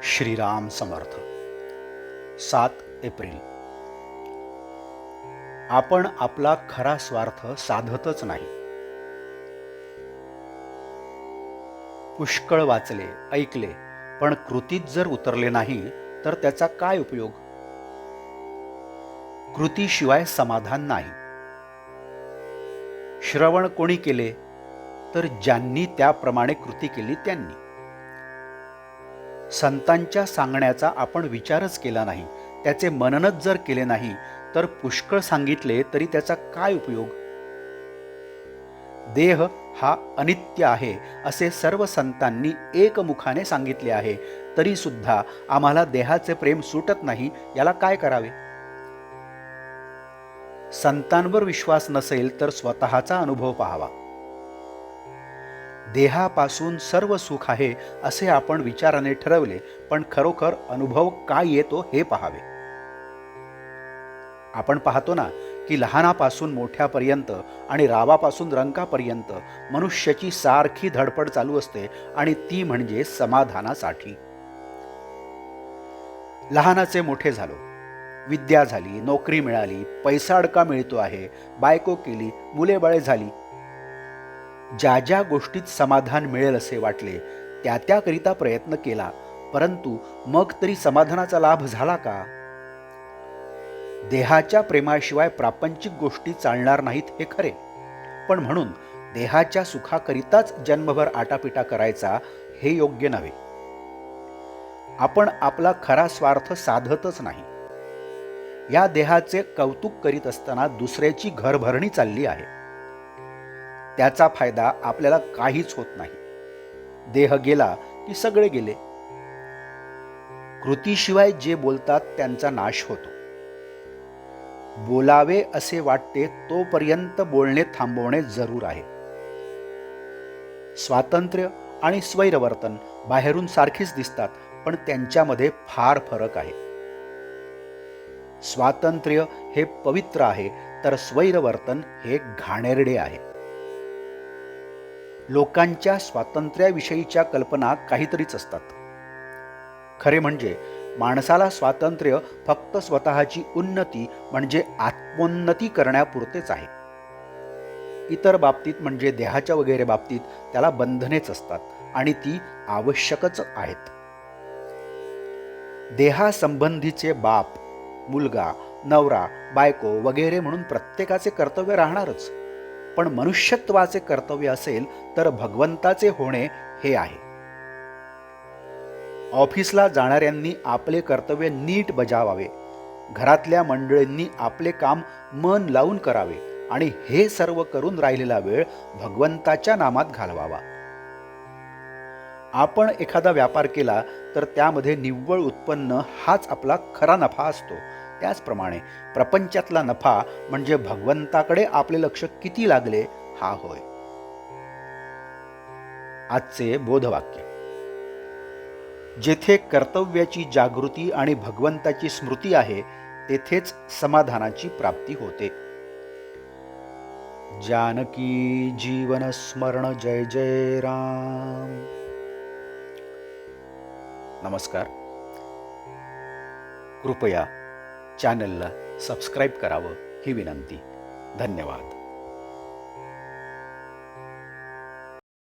Shriram Samarth. 7 April. आपण आपला खरा स्वार्थ साधतच नाही. पुष्कळ वाचले, ऐकले, पण कृतीत जर उतरले नाही तर त्याचा काय उपयोग? कृतीशिवाय समाधान नाही. श्रवण कोणी केले तर ज्यांनी त्याप्रमाणे कृती केली त्यांनी. संतांच्या सांगण्याचा आपण विचारच केला नाही, त्याचे मननच जर केले नाही तर पुष्कळ सांगितले तरी त्याचा काय उपयोग? देह हा अनित्य आहे असे सर्व संतांनी एकमुखाने सांगितले आहे, तरी सुद्धा आम्हाला देहाचे प्रेम सुटत नाही. याला काय करावे? संतांवर विश्वास नसेल तर स्वतःचा अनुभव पाहावा. देहापासून सर्व सुख आहे असे आपण विचाराने ठरवले, पण खरोखर अनुभव काय येतो हे पाहावे. आपण पाहतो ना की लहानापासून मोठ्यापर्यंत आणि रावापासून रंकापर्यंत मनुष्याची सारखी धडपड चालू असते, आणि ती म्हणजे समाधानासाठी. लहानाचे मोठे झालो, विद्या झाली, नोकरी मिळाली, पैसा अडका मिळतो आहे, बायको केली, मुले बाळे झाली. ज्या ज्या गोष्टीत समाधान मिळेल असे वाटले त्या त्याकरिता प्रयत्न केला, परंतु मग तरी समाधानाचा लाभ झाला का? देहाच्या प्रेमाशिवाय प्रापंचिक गोष्टी चालणार नाहीत हे खरे, पण म्हणून देहाच्या सुखाकरिताच जन्मभर आटापिटा करायचा हे योग्य नव्हे. आपण आपला खरा स्वार्थ साधतच नाही. या देहाचे कौतुक करीत असताना दुसऱ्याची घरभरणी चालली आहे. त्याचा फायदा आपल्याला काहीच होत नाही. देह गेला की सगळे गेले. कृतीशिवाय जे बोलतात त्यांचा नाश होतो. बोलावे असे वाटते तोपर्यंत बोलणे थांबवणे जरूर आहे. स्वातंत्र्य आणि स्वैरवर्तन बाहेरून सारखीच दिसतात, पण त्यांच्यामध्ये फार फरक आहे. स्वातंत्र्य हे पवित्र आहे, तर स्वैरवर्तन हे घाणेरडे आहे. लोकांच्या स्वातंत्र्याविषयीच्या कल्पना काहीतरीच असतात. खरे म्हणजे माणसाला स्वातंत्र्य फक्त स्वतःची उन्नती म्हणजे आत्मोन्नती करण्यापुरतेच आहे. इतर बाबतीत म्हणजे देहाच्या वगैरे बाबतीत त्याला बंधनेच असतात, आणि ती आवश्यकच आहेत. देहासंबंधीचे बाप, मुलगा, नवरा, बायको वगैरे म्हणून प्रत्येकाचे कर्तव्य राहणारच, पण मनुष्यत्वाचे कर्तव्य असेल तर भगवंताचे होणे हे आहे. ऑफिसला जाणाऱ्यांनी आपले कर्तव्य नीट बजावावे, घरातल्या मंडळींनी आपले काम मन लावून करावे, आणि हे सर्व करून राहिलेला वेळ भगवंताच्या नामात घालवावा. आपण एखादा व्यापार केला तर त्यामध्ये निव्वळ उत्पन्न हाच आपला खरा नफा असतो. त्याचप्रमाणे प्रपंचातला नफा म्हणजे भगवंताकडे आपले लक्ष किती लागले हा होय. आजचे बोधवाक्य. जेथे कर्तव्याची जागृती आणि भगवंताची स्मृती आहे तेथेच समाधानाची प्राप्ती होते. जानकी जीवन स्मरण. जय जय राम. नमस्कार. कृपया चॅनलला सबस्क्राईब करावं ही विनंती. धन्यवाद.